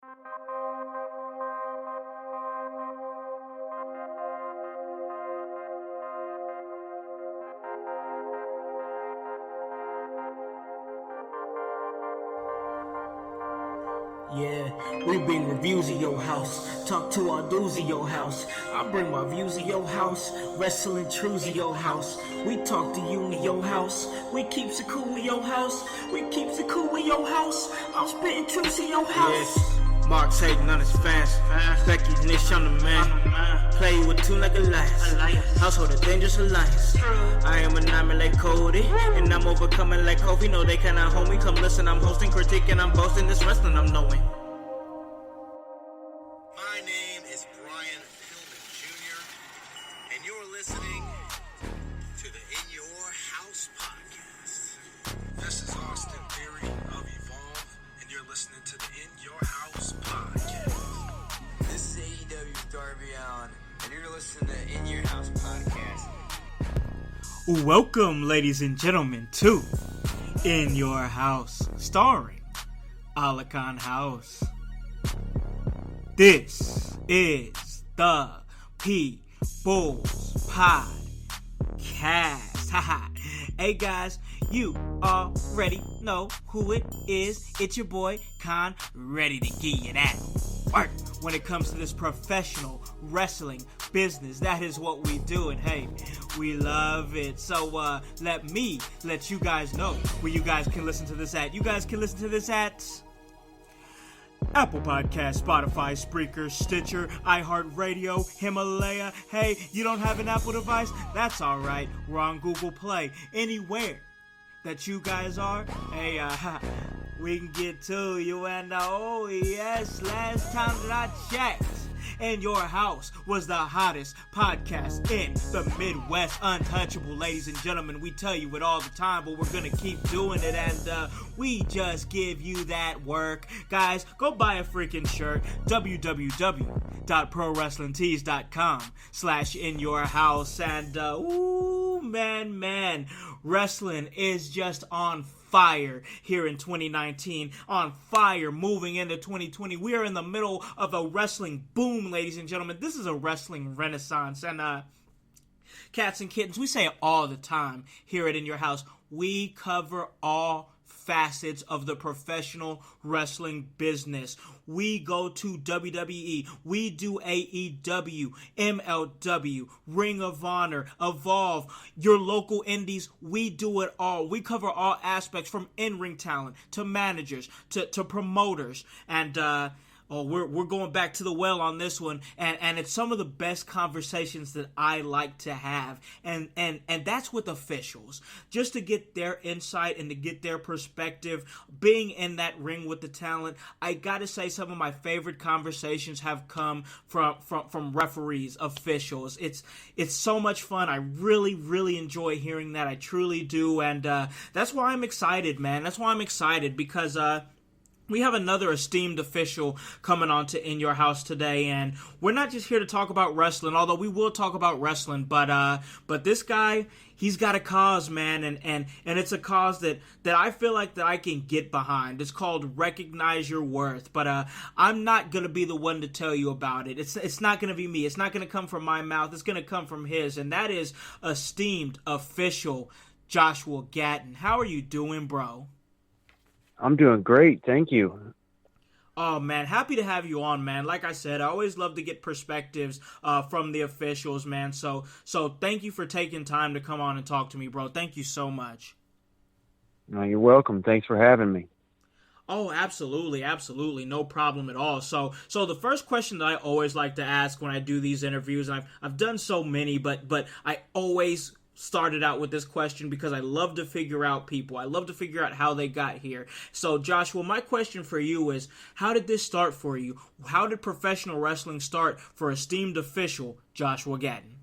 Yeah, we bring reviews of your house. Talk to our dudes of your house. I bring my views of your house. Wrestling truths of your house. We talk to you in your house. We keeps it cool in your house. We keeps it cool in your house. I'm spitting truths in your house. Yes. Mark's hating on his fans. Becky Nish on the man. Play with two like a lions. Household a dangerous alliance. I am an army like Cody, and I'm overcoming like Kobe. No, they cannot hold me. Come listen, I'm hosting, critiquing, I'm boasting. This wrestling I'm knowing. My name is Brian Pillman Jr., and you're listening to the In Your House podcast. This is Austin Theory of Evolve, and you're listening to the In Your House podcast. This is AEW's Darby Allin, and you're listening to In Your House podcast. Welcome, ladies and gentlemen, to In Your House, starring Alakan House. This is the People's Podcast. Hey guys, you already know who it is. It's your boy Khan, ready to give you that work when it comes to this professional wrestling business. That is what we do, and hey, we love it. So let you guys know where you guys can listen to this at. You guys can listen to this at Apple Podcasts, Spotify, Spreaker, Stitcher, iHeartRadio, Himalaya. Hey, you don't have an Apple device? That's alright. We're on Google Play. Anywhere that you guys are, hey, we can get to you. And oh yes, last time that I checked, In Your House was the hottest podcast in the Midwest. Untouchable, ladies and gentlemen. We tell you it all the time, but we're gonna keep doing it, and we just give you that work. Guys, go buy a freaking shirt. www.prowrestlingtees.com/inyourhouse. And ooh, man, wrestling is just on fire here in 2019, on fire moving into 2020. We are in the middle of a wrestling boom, ladies and gentlemen. This is a wrestling renaissance, and cats and kittens, we say it all the time here at In Your House. We cover all facets of the professional wrestling business. We go to WWE, we do AEW, MLW, Ring of Honor, Evolve, your local indies. We do it all. We cover all aspects, from in-ring talent to managers to promoters, and we're going back to the well on this one, and it's some of the best conversations that I like to have, and that's with officials, just to get their insight and to get their perspective, being in that ring with the talent. I gotta say, some of my favorite conversations have come from referees, officials. It's so much fun. I really enjoy hearing that. I truly do, and that's why I'm excited, man. That's why I'm excited, because we have another esteemed official coming on to In Your House today, and we're not just here to talk about wrestling, although we will talk about wrestling, but this guy, he's got a cause, man, and it's a cause that I feel like that I can get behind. It's called Recognize Your Worth, but I'm not going to be the one to tell you about it. It's not going to be me. It's not going to come from my mouth. It's going to come from his, and that is esteemed official Joshua Gatton. How are you doing, bro? I'm doing great, thank you. Oh, man, happy to have you on, man. Like I said, I always love to get perspectives from the officials, man. So thank you for taking time to come on and talk to me, bro. Thank you so much. No, you're welcome. Thanks for having me. Oh, absolutely. No problem at all. So the first question that I always like to ask when I do these interviews, and I've done so many, but I always started out with this question because I love to figure out people. I love to figure out how they got here. So, Joshua, my question for you is, how did this start for you? How did professional wrestling start for esteemed official Joshua Gatton?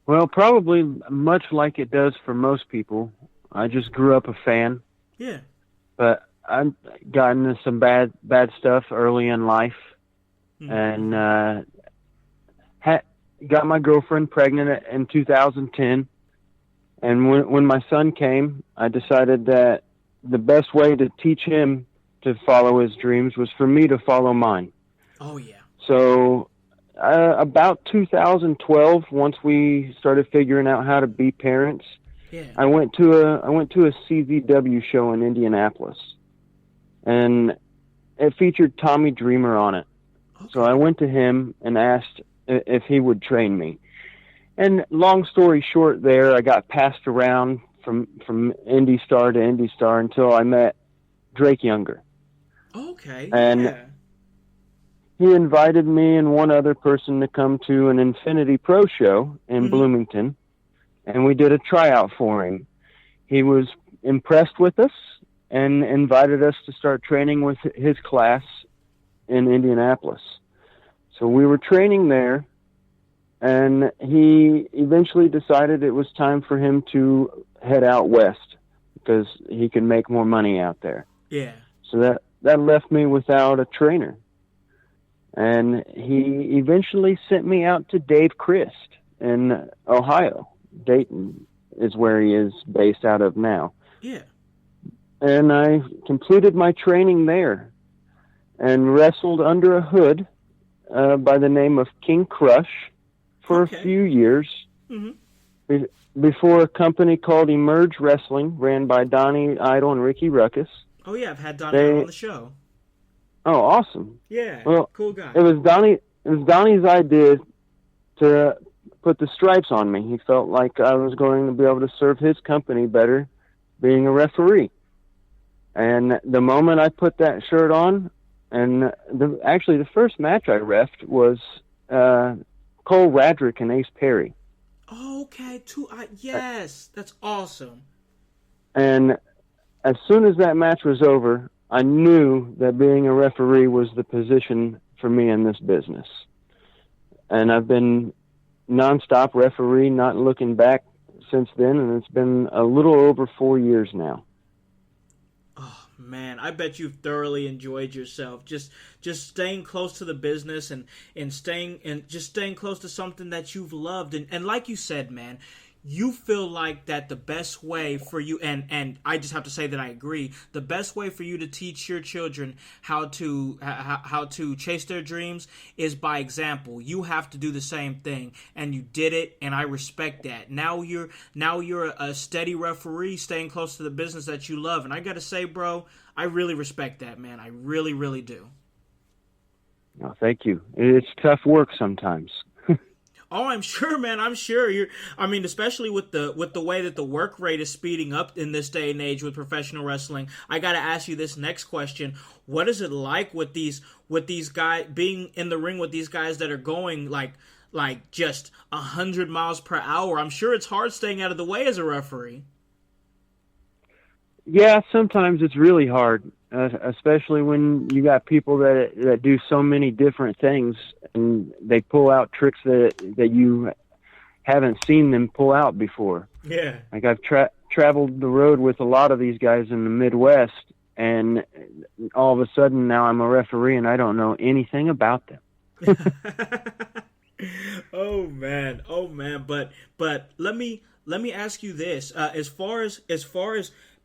Well, probably much like it does for most people. I just grew up a fan. Yeah. But I got into some bad stuff early in life, and got my girlfriend pregnant in 2010. And when my son came, I decided that the best way to teach him to follow his dreams was for me to follow mine. Oh, yeah. So about 2012, once we started figuring out how to be parents, Yeah. I went to a CZW show in Indianapolis, and it featured Tommy Dreamer on it. Okay. So I went to him and asked if he would train me. And long story short, there I got passed around from Indie Star to Indie Star until I met Drake Younger. Okay. And yeah. he invited me and one other person to come to an Infinity Pro show in Bloomington, and we did a tryout for him. He was impressed with us and invited us to start training with his class in Indianapolis. So we were training there, and he eventually decided it was time for him to head out west because he could make more money out there. Yeah. So that left me without a trainer. And he eventually sent me out to Dave Christ in Ohio. Dayton is where he is based out of now. Yeah. And I completed my training there and wrestled under a hood by the name of King Crush for a few years before a company called Emerge Wrestling, ran by Donnie Idol and Ricky Ruckus. Oh, yeah, I've had Donnie on the show. Oh, awesome. Yeah, well, cool guy. It was Donnie's idea to put the stripes on me. He felt like I was going to be able to serve his company better being a referee. And the moment I put that shirt on, and actually the first match I reffed was Cole Radrick and Ace Perry. Oh, okay, yes, that's awesome. And as soon as that match was over, I knew that being a referee was the position for me in this business. And I've been nonstop referee, not looking back since then, and it's been a little over 4 years now. Oh man, I bet you've thoroughly enjoyed yourself. Just staying close to the business and staying close to something that you've loved. And like you said, man, you feel like that the best way for you, and I just have to say that I agree, the best way for you to teach your children how to chase their dreams is by example. You have to do the same thing, and you did it, and I respect that. Now you're a steady referee, staying close to the business that you love, and I gotta say, bro, I really respect that, man. I really, really do. Oh, thank you. It's tough work sometimes. Oh, I'm sure, man. I'm sure especially with the way that the work rate is speeding up in this day and age with professional wrestling. I got to ask you this next question. What is it like with these guys being in the ring with these guys that are going like just 100 miles per hour? I'm sure it's hard staying out of the way as a referee. Yeah, sometimes it's really hard, especially when you got people that do so many different things, and they pull out tricks that you haven't seen them pull out before. Yeah. Like I've traveled the road with a lot of these guys in the Midwest, and all of a sudden now I'm a referee and I don't know anything about them. Oh man. But let me ask you this: as far as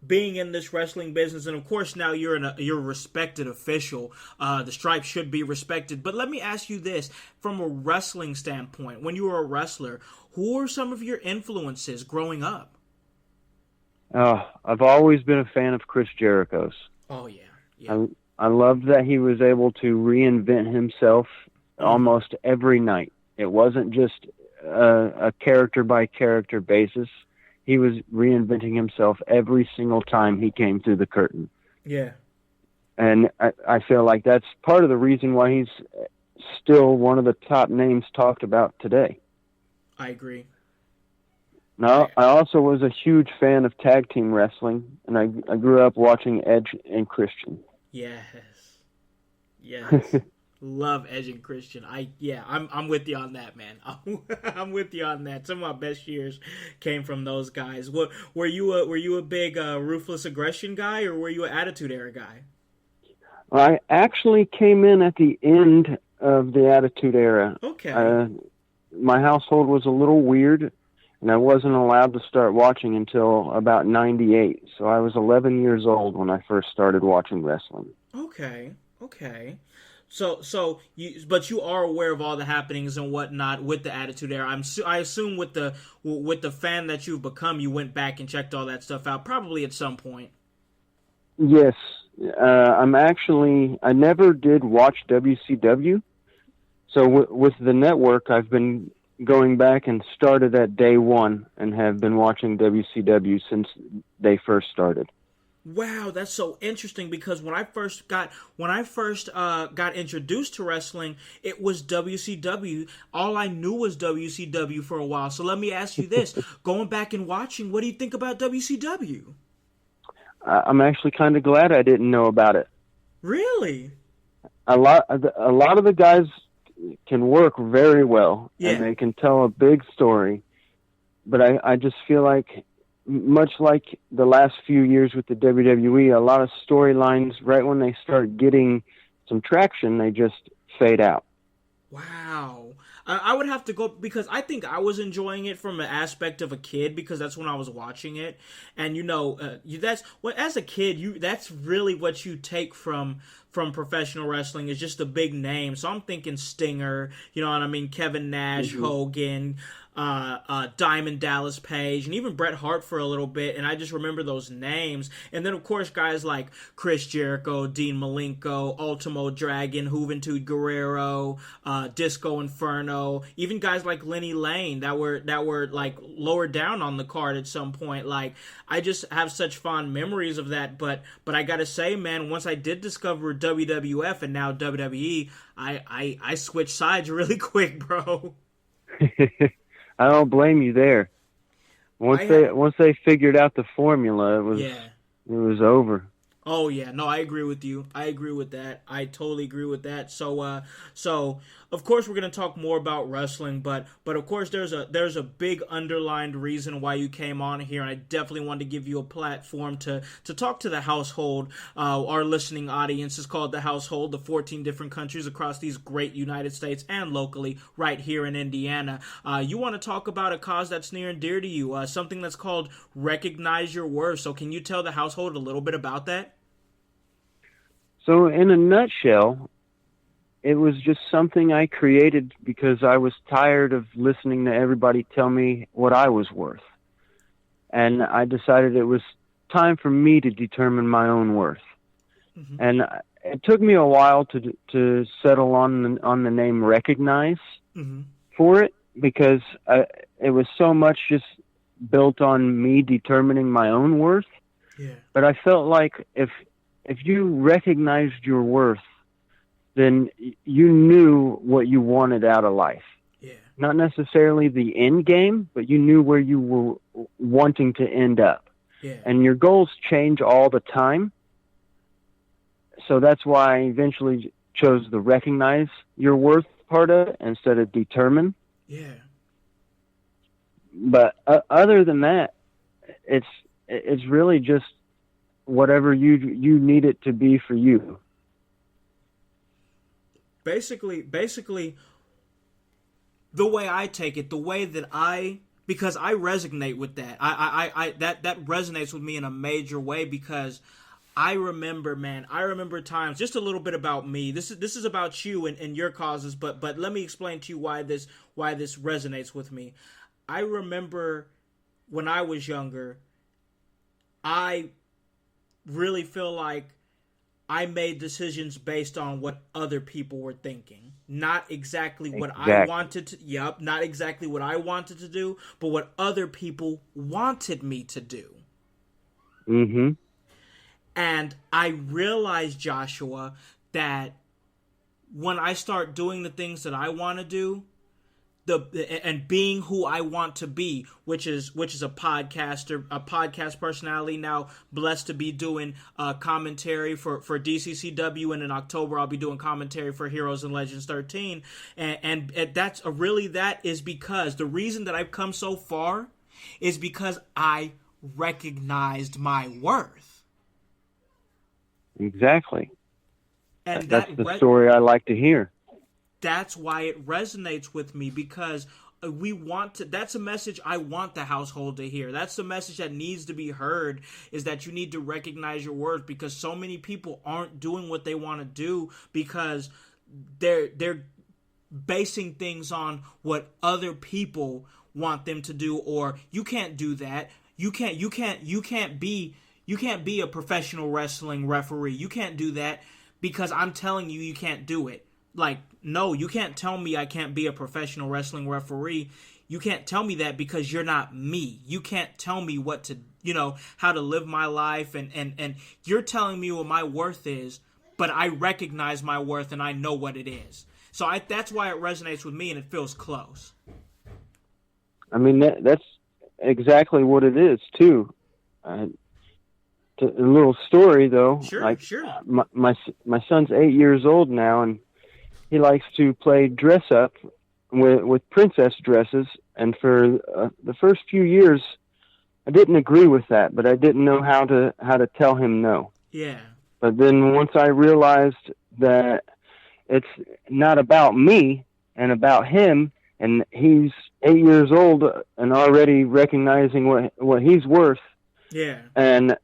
being in this wrestling business, and of course now you're a respected official. The stripes should be respected. But let me ask you this: from a wrestling standpoint, when you were a wrestler, who were some of your influences growing up? I've always been a fan of Chris Jericho's. Oh yeah. I loved that he was able to reinvent himself almost every night. It wasn't just a character by character basis. He was reinventing himself every single time he came through the curtain. Yeah. And I feel like that's part of the reason why he's still one of the top names talked about today. I agree. Now, I also was a huge fan of tag team wrestling, and I grew up watching Edge and Christian. Yes. Love Edge and Christian. I'm with you on that, man. I'm with you on that. Some of my best years came from those guys. What were you a big ruthless aggression guy, or were you an attitude era guy? I actually came in at the end of the attitude era. Okay. My household was a little weird, and I wasn't allowed to start watching until about 98. So I was 11 years old when I first started watching wrestling. Okay, okay. So but you are aware of all the happenings and whatnot with the Attitude Era. I assume with the fan that you've become, you went back and checked all that stuff out, probably at some point. Yes, I never did watch WCW. So with the network, I've been going back and started at day one and have been watching WCW since they first started. Wow, that's so interesting because when I first got introduced to wrestling, it was WCW. All I knew was WCW for a while. So let me ask you this: going back and watching, what do you think about WCW? I'm actually kind of glad I didn't know about it. Really? A lot of the guys can work very well, yeah. And they can tell a big story. But I just feel like, much like the last few years with the WWE, a lot of storylines, right when they start getting some traction, they just fade out. Wow. I would have to go because I think I was enjoying it from an aspect of a kid because that's when I was watching it, and as a kid that's really what you take from professional wrestling is just a big name. So I'm thinking Stinger, you know what I mean, Kevin Nash, Hogan, Diamond Dallas Page, and even Bret Hart for a little bit, and I just remember those names. And then of course guys like Chris Jericho, Dean Malenko, Ultimo Dragon, Juventud Guerrero, Disco Inferno, even guys like Lenny Lane that were like lower down on the card at some point. Like, I just have such fond memories of that. But I gotta say, man, once I did discover WWF and now WWE, I switched sides really quick, bro. I don't blame you there. Once they figured out the formula, it was over. Oh yeah, no, I agree with you. I agree with that. I totally agree with that. So of course we're gonna talk more about wrestling, but of course there's a big underlined reason why you came on here, and I definitely wanted to give you a platform to talk to the household. Our listening audience is called the household, the 14 different countries across these great United States and locally right here in Indiana. You want to talk about a cause that's near and dear to you, something that's called Recognize Your Worth. So can you tell the household a little bit about that? So in a nutshell, it was just something I created because I was tired of listening to everybody tell me what I was worth. And I decided it was time for me to determine my own worth. Mm-hmm. And it took me a while to settle on the name Recognize for it, because it was so much just built on me determining my own worth. Yeah. But I felt like if you recognized your worth, then you knew what you wanted out of life. Yeah. Not necessarily the end game, but you knew where you were wanting to end up. Yeah. And your goals change all the time. So that's why I eventually chose the recognize your worth part of it instead of determine. Yeah. But other than that, it's really just whatever you need it to be for you. Basically, the way I take it, the way that because I resonate with that. That resonates with me in a major way, because I remember times, just a little bit about me. This is about you and your causes, but let me explain to you why this resonates with me. I remember when I was younger, I really feel like I made decisions based on what other people were thinking. Not exactly what I wanted to, not exactly what I wanted to do, but what other people wanted me to do. Mm-hmm. And I realized, Joshua, that when I start doing the things that I want to do, and being who I want to be, which is a podcaster, a podcast personality, now blessed to be doing commentary for DCCW, and in October I'll be doing commentary for Heroes and Legends 13, and that is because the reason that I've come so far is because I recognized my worth. Exactly. And that's the story I like to hear. That's why it resonates with me, because that's a message I want the household to hear. That's the message that needs to be heard, is that you need to recognize your worth, because so many people aren't doing what they want to do because they're basing things on what other people want them to do. Or you can't do that. You can't be a professional wrestling referee. You can't do that because I'm telling you can't do it. Like, no, you can't tell me I can't be a professional wrestling referee. You can't tell me that because you're not me. You can't tell me what to, how to live my life, and you're telling me what my worth is, but I recognize my worth and I know what it is. So that's why it resonates with me and it feels close. I mean, that's exactly what it is too. A little story though. Sure. My son's 8 years old now, and he likes to play dress up with princess dresses. And for the first few years, I didn't agree with that, but I didn't know how to tell him no. Yeah. But then once I realized that it's not about me and about him, and he's 8 years old and already recognizing what he's worth. Yeah. And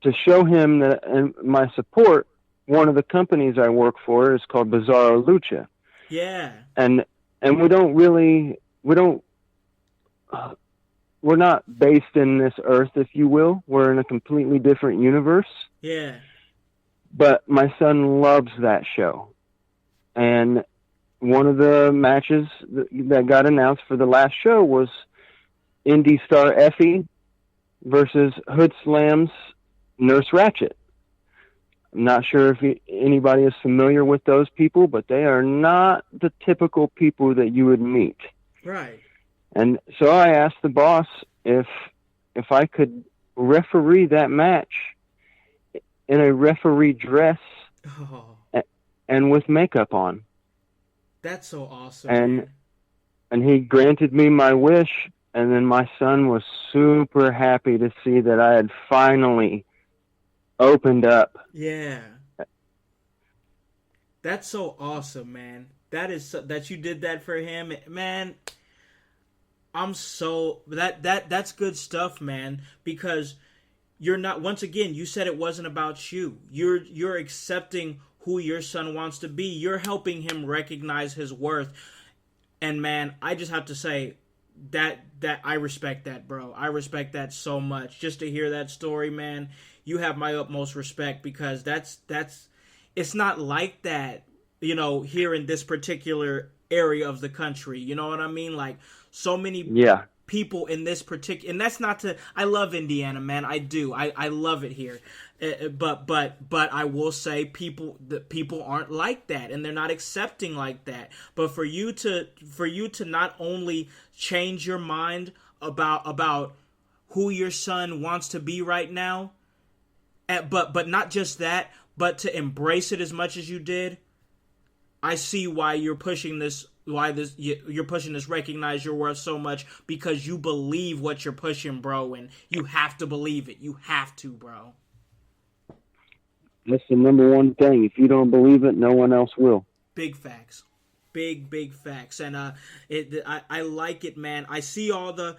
to show him that, and my support, one of the companies I work for is called Bizarro Lucha. Yeah. And we're not based in this earth, if you will. We're in a completely different universe. Yeah. But my son loves that show. And one of the matches that got announced for the last show was Indie Star Effie versus Hood Slam's Nurse Ratchet. I'm not sure if anybody is familiar with those people, but they are not the typical people that you would meet. Right. And so I asked the boss if I could referee that match in a referee dress and with makeup on. That's so awesome. And he granted me my wish, and then my son was super happy to see that I had finally opened up. Yeah. That's so awesome, man. That you did that for him, man. That's good stuff, man, because you're not, once again, you said it wasn't about you. You're accepting who your son wants to be. You're helping him recognize his worth. And man, I just have to say that I respect that, bro. I respect that so much. Just to hear that story, man, you have my utmost respect, because that's it's not like that, here in this particular area of the country. You know what I mean? Like, so many people in this particular, and that's not to, I love Indiana, man. I do. I love it here. But I will say people aren't like that, and they're not accepting like that. But for you to not only change your mind about who your son wants to be right now, but not just that, but to embrace it as much as you did, I see why you're pushing this. You're pushing this recognize your worth so much, because you believe what you're pushing, bro, and you have to believe it. You have to, bro. That's the number one thing. If you don't believe it, no one else will. Big facts. Big facts. And I like it, man. I see all the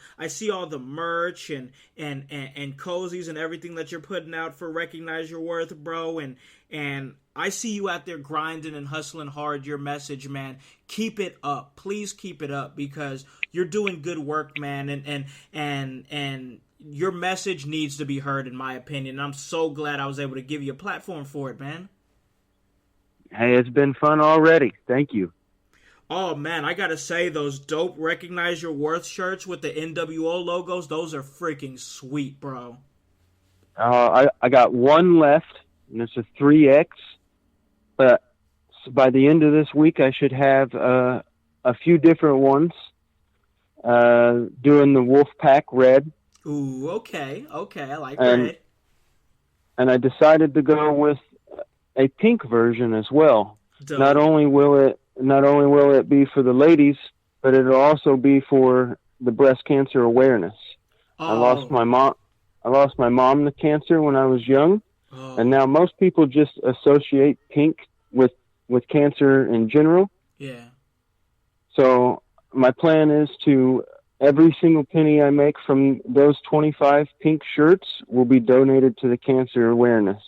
merch and cozies and everything that you're putting out for Recognize Your Worth, bro, and I see you out there grinding and hustling hard. Your message, man, keep it up. Please keep it up, because you're doing good work, man, and your message needs to be heard, in my opinion. And I'm so glad I was able to give you a platform for it, man. Hey, it's been fun already. Thank you. Oh, man, I gotta say, those dope Recognize Your Worth shirts with the NWO logos, those are freaking sweet, bro. I got one left, and it's a 3X. But by the end of this week, I should have a few different ones. Doing the Wolfpack red. Ooh, okay, I like red. And I decided to go with a pink version as well. Dope. Not only will it be for the ladies, but it'll also be for the breast cancer awareness. Oh. I lost my mom to cancer when I was young. Oh. And now most people just associate pink with cancer in general. Yeah. So my plan is to every single penny I make from those 25 pink shirts will be donated to the cancer awareness.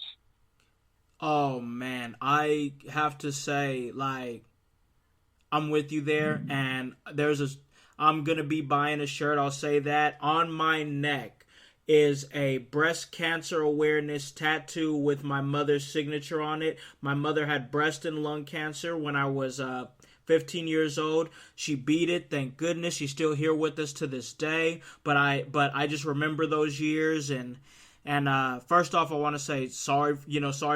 Oh man, I have to say, like, I'm with you there, and I'm gonna be buying a shirt. I'll say that. On my neck is a breast cancer awareness tattoo with my mother's signature on it. My mother had breast and lung cancer when I was 15 years old. She beat it, thank goodness. She's still here with us to this day. But I just remember those years, and first off, I want to say sorry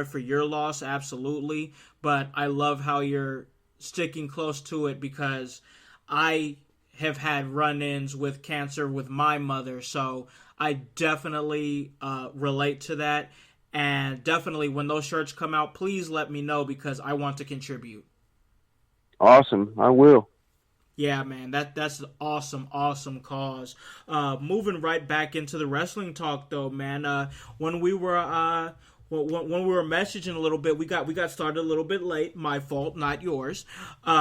for your loss, absolutely. But I love how you're sticking close to it, because I have had run-ins with cancer with my mother, so I definitely relate to that. And definitely, when those shirts come out, please let me know, because I want to contribute. Awesome, I will. Yeah, man, that's an awesome cause. Moving right back into the wrestling talk, though, man. When we were when we were messaging a little bit, we got started a little bit late. My fault, not yours. You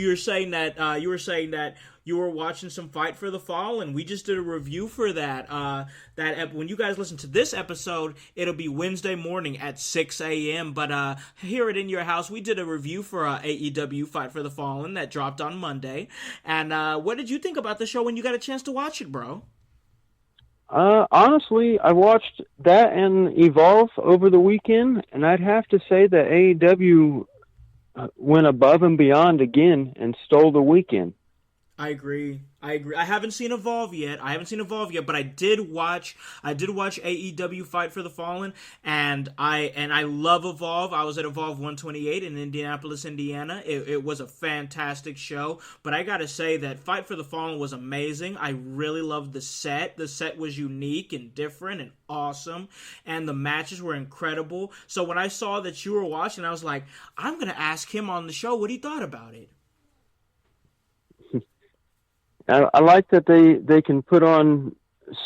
were saying that you were watching some Fight for the Fallen. We just did a review for that. When you guys listen to this episode, it'll be Wednesday morning at 6 a.m. But here at In Your House, we did a review for AEW Fight for the Fallen that dropped on Monday. And what did you think about the show when you got a chance to watch it, bro? Honestly, I watched that and Evolve over the weekend, and I'd have to say that AEW went above and beyond again and stole the weekend. I agree. I haven't seen Evolve yet, but I did watch AEW Fight for the Fallen, and I love Evolve. I was at Evolve 128 in Indianapolis, Indiana. It was a fantastic show, but I gotta say that Fight for the Fallen was amazing. I really loved the set. The set was unique and different and awesome, and the matches were incredible. So when I saw that you were watching, I was like, I'm gonna ask him on the show what he thought about it. I like that they can put on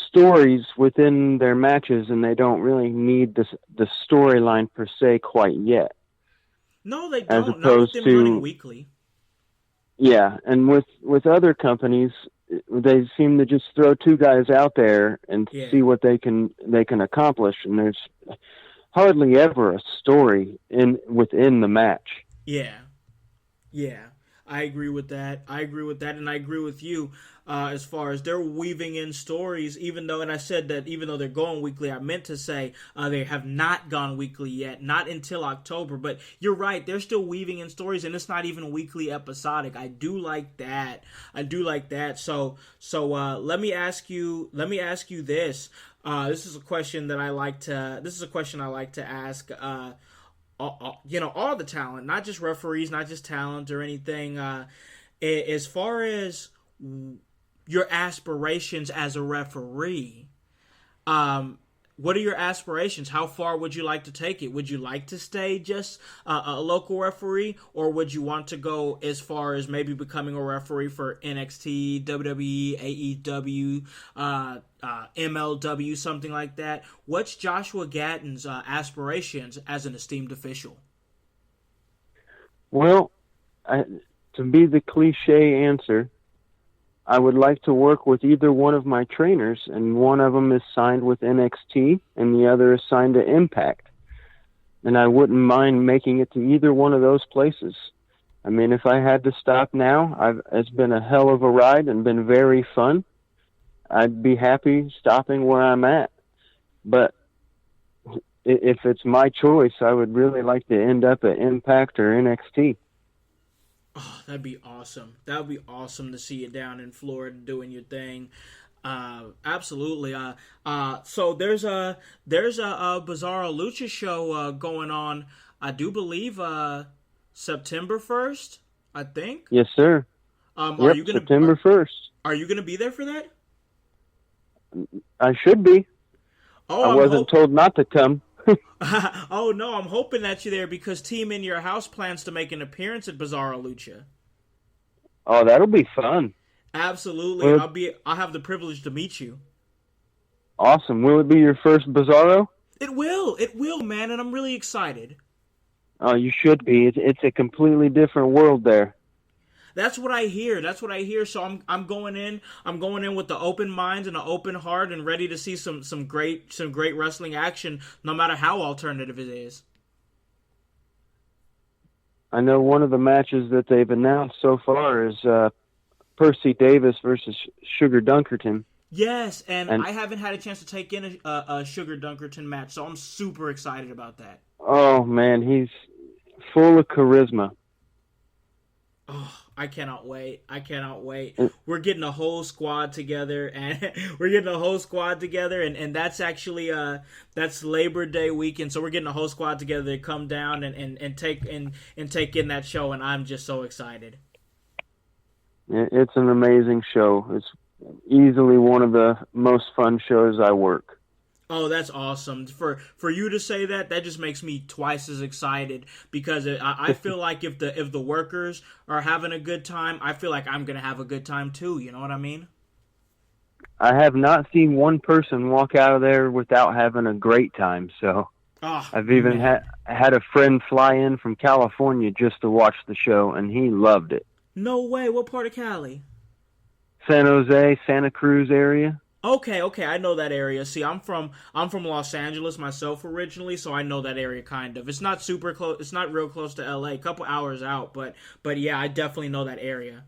stories within their matches, and they don't really need the storyline per se quite yet. No, they as don't. Not with them running weekly. Yeah, and with other companies, they seem to just throw two guys out there and see what they can accomplish, and there's hardly ever a story within the match. Yeah. I agree with that, and I agree with you as far as they're weaving in stories, even though they're going weekly, I meant to say they have not gone weekly yet, not until October, but you're right, they're still weaving in stories, and it's not even weekly episodic. I do like that. So let me ask you this. This is a question I like to ask all the talent, not just referees, not just talent or anything. As far as your aspirations as a referee, what are your aspirations? How far would you like to take it? Would you like to stay just a local referee, or would you want to go as far as maybe becoming a referee for NXT, WWE, AEW, MLW, something like that? What's Joshua Gatton's aspirations as an esteemed official? Well, to be the cliche answer, I would like to work with either one of my trainers, and one of them is signed with NXT and the other is signed to Impact. And I wouldn't mind making it to either one of those places. I mean, if I had to stop now, it's been a hell of a ride and been very fun. I'd be happy stopping where I'm at. But if it's my choice, I would really like to end up at Impact or NXT. Oh, that'd be awesome. That would be awesome to see you down in Florida doing your thing. Absolutely. So there's a Bizarro Lucha show going on. I do believe September 1st, I think. Yes, sir. Are you gonna September 1st. Are you gonna be there for that? I should be. Oh, I wasn't told not to come. Oh no, I'm hoping that you're there, because Team In Your House plans to make an appearance at Bizarro Lucha. Oh, that'll be fun. Absolutely. I'll have the privilege to meet you. Awesome. Will it be your first Bizarro? It will, man, and I'm really excited. Oh, you should be. It's a completely different world there. That's what I hear. That's what I hear. So I'm going in. I'm going in with the open mind and an open heart and ready to see some great wrestling action, no matter how alternative it is. I know one of the matches that they've announced so far is Percy Davis versus Sugar Dunkerton. Yes, and I haven't had a chance to take in a Sugar Dunkerton match, so I'm super excited about that. Oh man, he's full of charisma. Oh, I cannot wait. I cannot wait. We're getting a whole squad together, and and that's actually that's Labor Day weekend, so we're getting a whole squad together to come down and take in that show, and I'm just so excited. It's an amazing show. It's easily one of the most fun shows I work. Oh, that's awesome. For you to say that just makes me twice as excited, because I feel like if the workers are having a good time, I feel like I'm going to have a good time too. You know what I mean? I have not seen one person walk out of there without having a great time. So I've even had a friend fly in from California just to watch the show, and he loved it. No way. What part of Cali? San Jose, Santa Cruz area. Okay, I know that area. See, I'm from Los Angeles myself originally, so I know that area kind of. It's not super close. It's not real close to LA, a couple hours out, but yeah, I definitely know that area.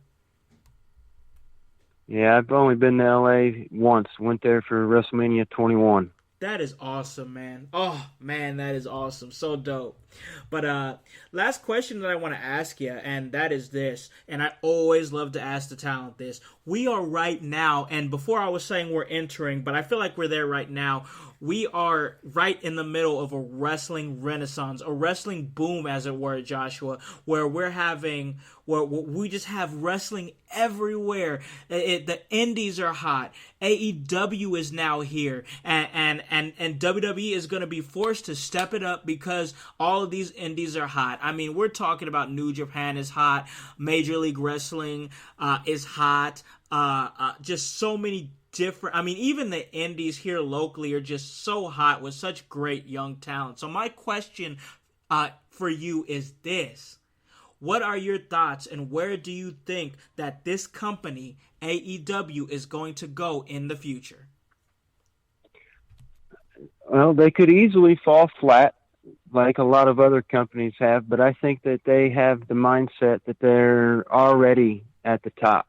Yeah, I've only been to LA once. Went there for WrestleMania 21. That is awesome, man. Oh, man, that is awesome. So dope. But last question that I want to ask you, and that is this, and I always love to ask the talent this. We are right now, and before I was saying we're entering, but I feel like we're there right now. We are right in the middle of a wrestling renaissance, a wrestling boom, as it were, Joshua, where we just have wrestling everywhere. The indies are hot. AEW is now here, and WWE is going to be forced to step it up because all of these indies are hot. I mean, we're talking about New Japan is hot, Major League Wrestling is hot, just so many different. I mean, even the indies here locally are just so hot with such great young talent. So my question for you is this. What are your thoughts, and where do you think that this company, AEW, is going to go in the future? Well, they could easily fall flat like a lot of other companies have, but I think that they have the mindset that they're already at the top.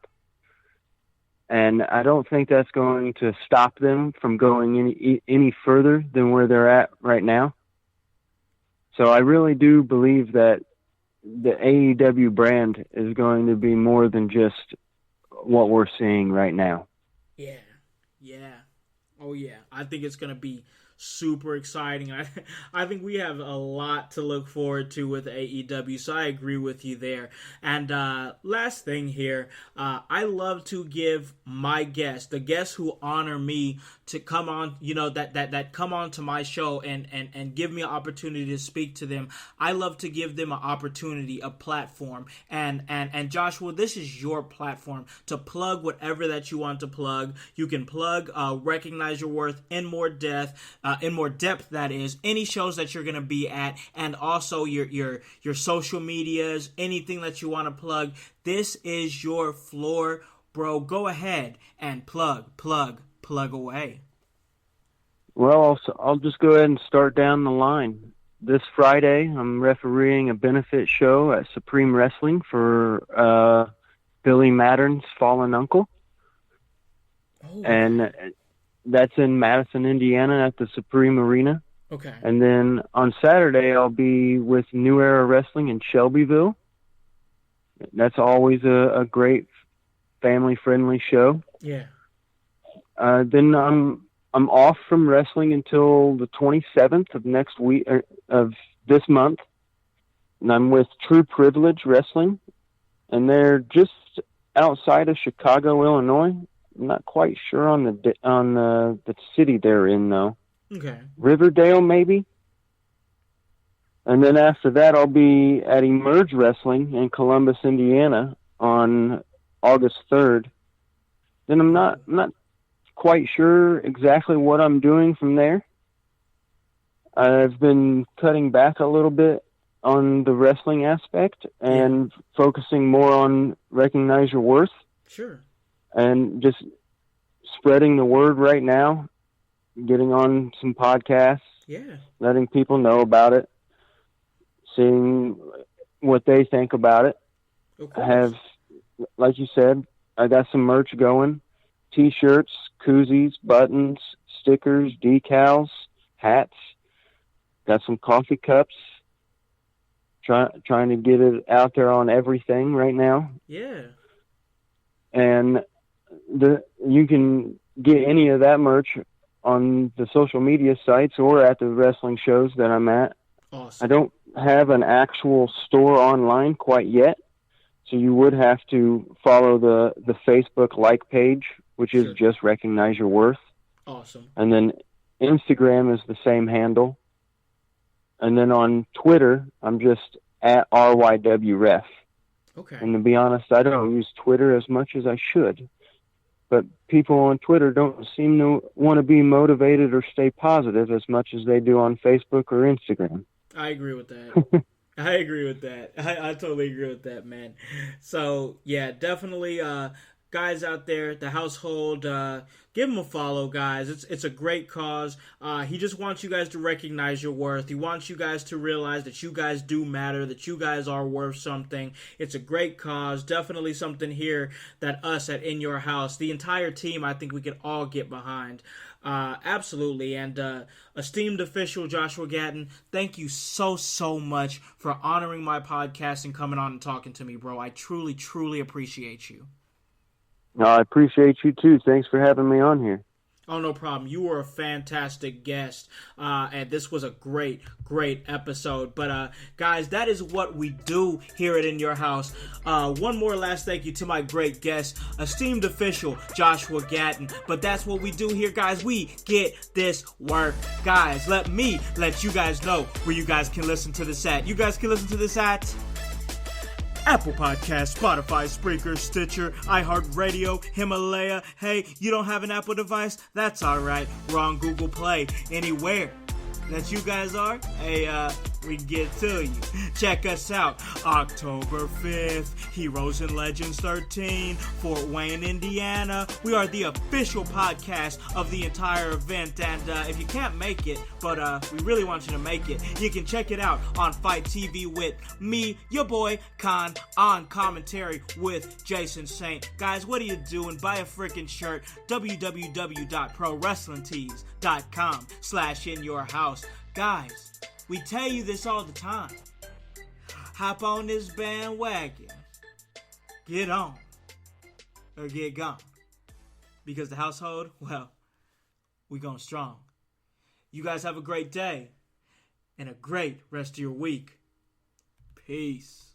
And I don't think that's going to stop them from going any further than where they're at right now. So I really do believe that the AEW brand is going to be more than just what we're seeing right now. Yeah. Oh, yeah. I think it's going to be super exciting. I think we have a lot to look forward to with AEW, so I agree with you there. And last thing here, I love to give my guests, the guests who honor me, to come on, that come on to my show and give me an opportunity to speak to them. I love to give them an opportunity, a platform. And Joshua, this is your platform to plug whatever that you want to plug. You can plug Recognize Your Worth in more depth. That is, any shows that you're going to be at, and also your social medias, anything that you want to plug. This is your floor, bro. Go ahead and plug away. Well, I'll just go ahead and start down the line. This Friday, I'm refereeing a benefit show at Supreme Wrestling for Billy Mattern's fallen uncle. Oh. And that's in Madison, Indiana at the Supreme Arena. Okay. And then on Saturday, I'll be with New Era Wrestling in Shelbyville. That's always a great family-friendly show. Yeah. Then I'm off from wrestling until the 27th of next week of this month, and I'm with True Privilege Wrestling, and they're just outside of Chicago, Illinois. I'm not quite sure on the city they're in though. Okay. Riverdale maybe. And then after that, I'll be at Emerge Wrestling in Columbus, Indiana on August 3rd. Then I'm not quite sure exactly what I'm doing from there. I've been cutting back a little bit on the wrestling aspect and focusing more on Recognize Your Worth. Sure. And just spreading the word right now, getting on some podcasts, letting people know about it, seeing what they think about it. I have, like you said, I got some merch going, T-shirts, koozies, buttons, stickers, decals, hats, got some coffee cups, trying to get it out there on everything right now. Yeah. And you can get any of that merch on the social media sites or at the wrestling shows that I'm at. Awesome. I don't have an actual store online quite yet, so you would have to follow the Facebook like page, which is just Recognize Your Worth. Awesome. And then Instagram is the same handle. And then on Twitter, I'm just at RYWRef. Okay. And to be honest, I don't use Twitter as much as I should. But people on Twitter don't seem to want to be motivated or stay positive as much as they do on Facebook or Instagram. I agree with that. I agree with that. I totally agree with that, man. So, yeah, definitely, guys out there, the household, give him a follow, guys. It's a great cause. He just wants you guys to recognize your worth. He wants you guys to realize that you guys do matter, that you guys are worth something. It's a great cause. Definitely something here that us at In Your House, the entire team, I think we can all get behind. Absolutely. And esteemed official Joshua Gatton, thank you so much for honoring my podcast and coming on and talking to me, bro. I truly appreciate you. No, I appreciate you too. Thanks for having me on here. Oh, no problem. You were a fantastic guest, and this was a great episode. But, guys, that is what we do here at In Your House. One more last thank you to my great guest, esteemed official Joshua Gatton. But that's what we do here, guys. We get this work. Guys, let you guys know where you guys can listen to this at. You guys can listen to this at Apple Podcasts, Spotify, Spreaker, Stitcher, iHeartRadio, Himalaya. Hey, you don't have an Apple device? That's alright. We're on Google Play. Anywhere that you guys are, hey, we can get to you. Check us out. October 5th, Heroes and Legends 13, Fort Wayne, Indiana. We are the official podcast of the entire event, and if you can't make it, but we really want you to make it, you can check it out on Fight TV with me, your boy, Khan, on commentary with Jason Saint. Guys, what are you doing? Buy a freaking shirt. www.prowrestlingtees.com/inyourhouse. Guys, we tell you this all the time. Hop on this bandwagon. Get on. Or get gone. Because the household, well, we going strong. You guys have a great day. And a great rest of your week. Peace.